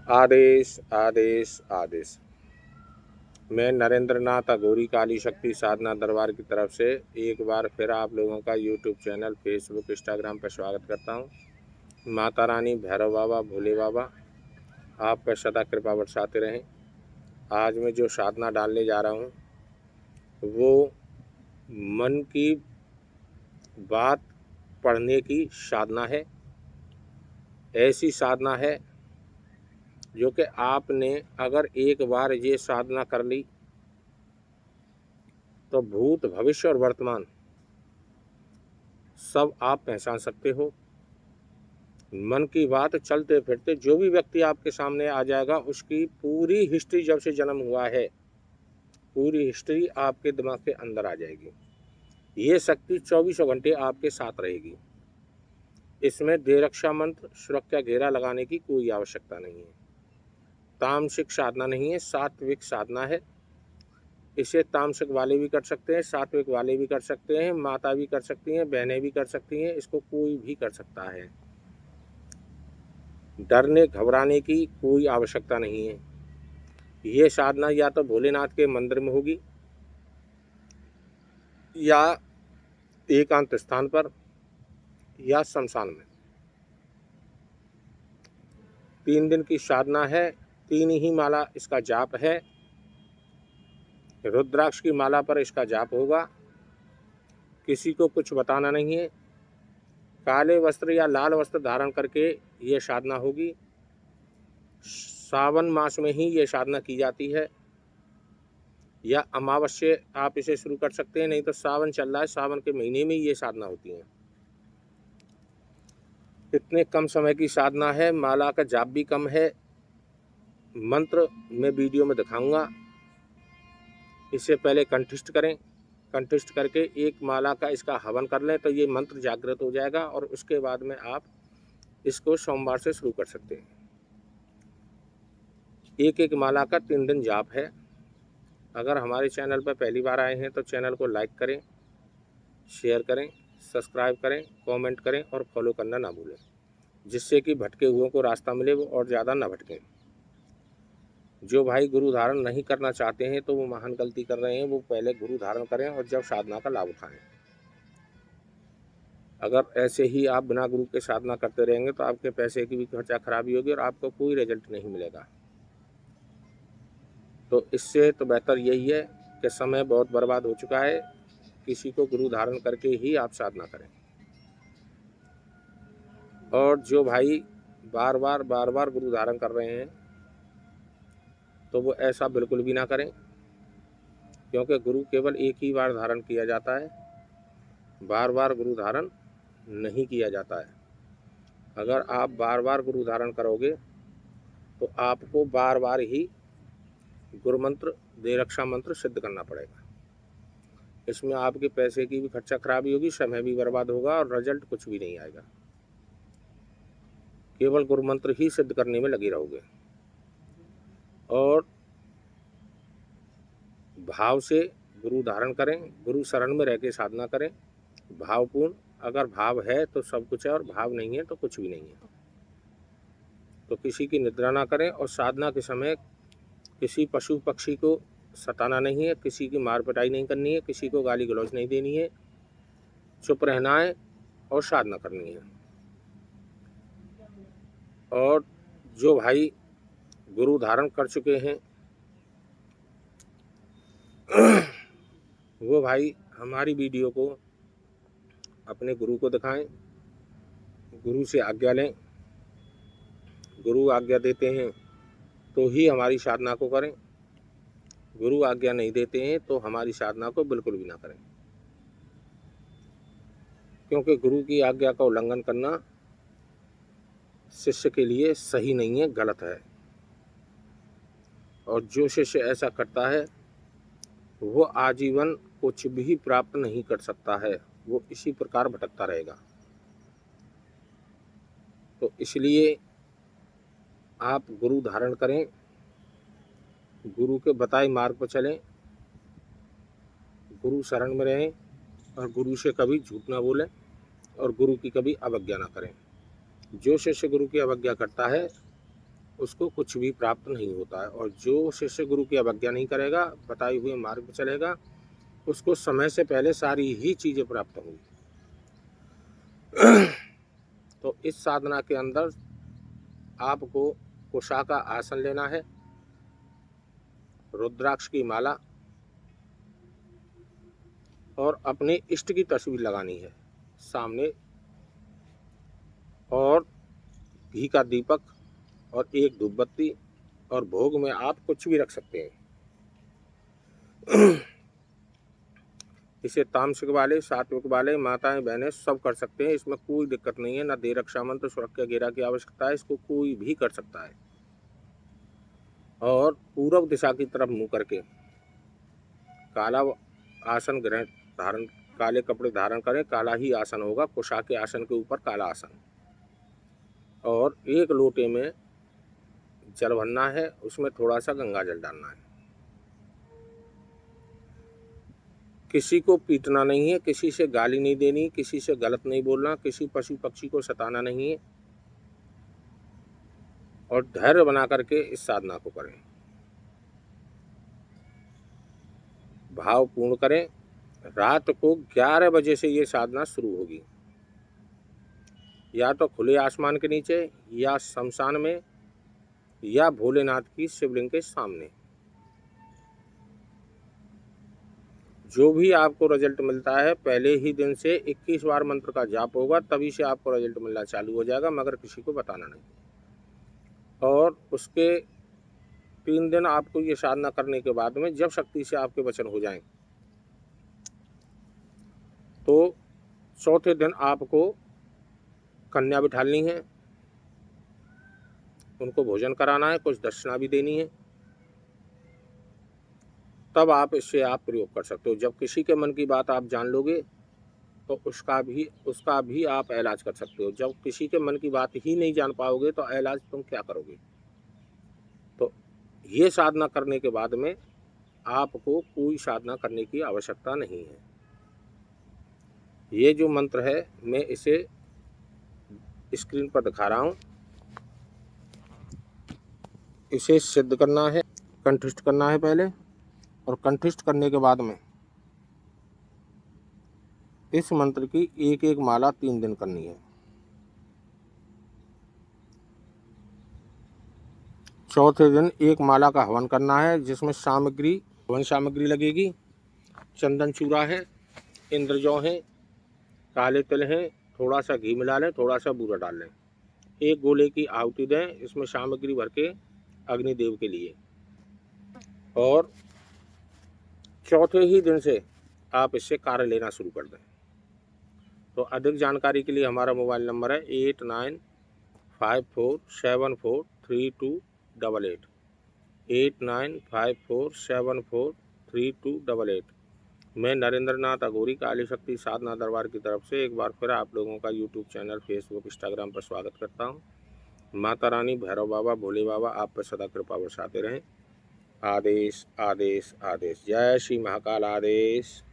आदेश आदेश आदेश। मैं नरेंद्र नाथ अघोरी काली शक्ति साधना दरबार की तरफ से एक बार फिर आप लोगों का यूट्यूब चैनल, फेसबुक, इंस्टाग्राम पर स्वागत करता हूं। माता रानी, भैरव बाबा, भोले बाबा आप पर सदा कृपा बरसाते रहें। आज मैं जो साधना डालने जा रहा हूं वो मन की बात पढ़ने की साधना है। ऐसी साधना है जो कि आपने अगर एक बार ये साधना कर ली तो भूत, भविष्य और वर्तमान सब आप पहचान सकते हो। मन की बात चलते फिरते जो भी व्यक्ति आपके सामने आ जाएगा उसकी पूरी हिस्ट्री, जब से जन्म हुआ है पूरी हिस्ट्री आपके दिमाग के अंदर आ जाएगी। ये शक्ति 24 घंटे आपके साथ रहेगी। इसमें दे रक्षा मंत्र, सुरक्षा घेरा लगाने की कोई आवश्यकता नहीं है। तामसिक साधना नहीं है, सात्विक साधना है। इसे तामसिक वाले भी कर सकते हैं, सात्विक वाले भी कर सकते हैं, माता भी कर सकती हैं, बहनें भी कर सकती हैं, इसको कोई भी कर सकता है। डरने घबराने की कोई आवश्यकता नहीं है। ये साधना या तो भोलेनाथ के मंदिर में होगी या एकांत स्थान पर या शमशान में। 3 दिन की साधना है। 3 ही माला इसका जाप है। रुद्राक्ष की माला पर इसका जाप होगा। किसी को कुछ बताना नहीं है। काले वस्त्र या लाल वस्त्र धारण करके ये साधना होगी। सावन मास में ही ये साधना की जाती है या अमावस्या आप इसे शुरू कर सकते हैं, नहीं तो सावन चल रहा है, सावन के महीने में ये साधना होती है। इतने कम समय की साधना है, माला का जाप भी कम है। मंत्र मैं वीडियो में दिखाऊंगा। इससे पहले कंठस्थ करें। कंठस्थ करके एक माला का इसका हवन कर लें तो ये मंत्र जागृत हो जाएगा और उसके बाद में आप इसको सोमवार से शुरू कर सकते हैं। एक एक माला का 3 दिन जाप है। अगर हमारे चैनल पर पहली बार आए हैं तो चैनल को लाइक करें, शेयर करें, सब्सक्राइब करें, कमेंट करें और फॉलो करना ना भूलें, जिससे कि भटके हुओं को रास्ता मिले वो और ज़्यादा ना भटकें। जो भाई गुरु धारण नहीं करना चाहते हैं तो वो महान गलती कर रहे हैं। वो पहले गुरु धारण करें और जब साधना का लाभ उठाएं। अगर ऐसे ही आप बिना गुरु के साधना करते रहेंगे तो आपके पैसे की भी खर्चा खराबी होगी और आपको कोई रिजल्ट नहीं मिलेगा। तो इससे तो बेहतर यही है कि समय बहुत बर्बाद हो चुका है। किसी को गुरु धारण करके ही आप साधना करें। और जो भाई बार बार गुरु धारण कर रहे हैं तो वो ऐसा बिल्कुल भी ना करें, क्योंकि गुरु केवल एक ही बार धारण किया जाता है। बार बार गुरु धारण नहीं किया जाता है। अगर आप बार बार गुरु धारण करोगे तो आपको बार बार ही गुरु मंत्र, दे रक्षा मंत्र सिद्ध करना पड़ेगा। इसमें आपके पैसे की भी खर्चा खराबी होगी, समय भी बर्बाद होगा और रिजल्ट कुछ भी नहीं आएगा। केवल गुरु मंत्र ही सिद्ध करने में लगे रहोगे। और भाव से गुरु धारण करें, गुरु शरण में रह के साधना करें भावपूर्ण। अगर भाव है तो सब कुछ है और भाव नहीं है तो कुछ भी नहीं है। तो किसी की निद्रा ना करें और साधना के समय किसी पशु पक्षी को सताना नहीं है, किसी की मार पिटाई नहीं करनी है, किसी को गाली गलौज नहीं देनी है, चुप रहना है और साधना करनी है। और जो भाई गुरु धारण कर चुके हैं वो भाई हमारी वीडियो को अपने गुरु को दिखाएं, गुरु से आज्ञा लें। गुरु आज्ञा देते हैं तो ही हमारी साधना को करें। गुरु आज्ञा नहीं देते हैं तो हमारी साधना को बिल्कुल भी ना करें, क्योंकि गुरु की आज्ञा का उल्लंघन करना शिष्य के लिए सही नहीं है, गलत है। और जो शिष्य ऐसा करता है वो आजीवन कुछ भी प्राप्त नहीं कर सकता है, वो इसी प्रकार भटकता रहेगा। तो इसलिए आप गुरु धारण करें, गुरु के बताए मार्ग पर चलें, गुरु शरण में रहें और गुरु से कभी झूठ ना बोलें और गुरु की कभी अवज्ञा ना करें। जो शिष्य गुरु की अवज्ञा करता है उसको कुछ भी प्राप्त नहीं होता है। और जो शिष्य गुरु की अवज्ञा नहीं करेगा, बताए हुए मार्ग पर चलेगा, उसको समय से पहले सारी ही चीज़ें प्राप्त होंगी। तो इस साधना के अंदर आपको कुशा का आसन लेना है, रुद्राक्ष की माला और अपने इष्ट की तस्वीर लगानी है सामने, और घी का दीपक और एक धूपबत्ती, और भोग में आप कुछ भी रख सकते हैं। इसे तामसिक वाले, सात्विक वाले, माताएं बहनें सब कर सकते हैं, इसमें कोई दिक्कत नहीं है। न दे रक्षा मंत्र, सुरक्षा घेरा की आवश्यकता है, इसको कोई भी कर सकता है। और पूर्व दिशा की तरफ मुंह करके काला आसन ग्रहण धारण, काले कपड़े धारण करें, काला ही आसन होगा, कुशा के आसन के ऊपर काला आसन। और एक लोटे में जल भरना है, उसमें थोड़ा सा गंगा जल डालना है। किसी को पीटना नहीं है, किसी से गाली नहीं देनी, किसी से गलत नहीं बोलना, किसी पशु पक्षी को सताना नहीं है। और धैर्य बना करके इस साधना को करें, भाव पूर्ण करें। रात को 11 बजे से ये साधना शुरू होगी, या तो खुले आसमान के नीचे, या शमशान में, या भोलेनाथ की शिवलिंग के सामने। जो भी आपको रिजल्ट मिलता है, पहले ही दिन से 21 बार मंत्र का जाप होगा, तभी से आपको रिजल्ट मिलना चालू हो जाएगा, मगर किसी को बताना नहीं। और उसके 3 दिन आपको ये साधना करने के बाद में जब शक्ति से आपके वचन हो जाएं, तो चौथे दिन आपको कन्या बिठालनी है, उनको भोजन कराना है, कुछ दक्षिणा भी देनी है, तब आप इससे आप प्रयोग कर सकते हो। जब किसी के मन की बात आप जान लोगे, तो उसका भी आप इलाज कर सकते हो। जब किसी के मन की बात ही नहीं जान पाओगे, तो इलाज तुम क्या करोगे। तो ये साधना करने के बाद में आपको कोई साधना करने की आवश्यकता नहीं है। ये जो मंत्र है, मैं इसे स्क्रीन पर दिखा रहा हूँ। इसे सिद्ध करना है, कंठस्थ करना है पहले, और कंठस्थ करने के बाद में इस मंत्र की एक एक माला 3 दिन करनी है। चौथे दिन एक माला का हवन करना है, जिसमें हवन सामग्री लगेगी। चंदन चूरा है, इंद्रजौ है, काले तिल हैं, थोड़ा सा घी मिला लें, थोड़ा सा बूरा डाल लें। एक गोले की आहुति दें, इसमें सामग्री भर के अग्निदेव के लिए। और चौथे ही दिन से आप इससे कार्य लेना शुरू कर दें। तो अधिक जानकारी के लिए हमारा मोबाइल नंबर है 8954743288, 8954743288। मैं नरेंद्र नाथ अघोरी, काली शक्ति साधना दरबार की तरफ से एक बार फिर आप लोगों का यूट्यूब चैनल, फेसबुक, इंस्टाग्राम पर स्वागत करता हूं। माता रानी, भैरव बाबा, भोले बाबा आप पर सदा कृपा बरसाते रहें। आदेश आदेश आदेश। जय श्री महाकाल। आदेश।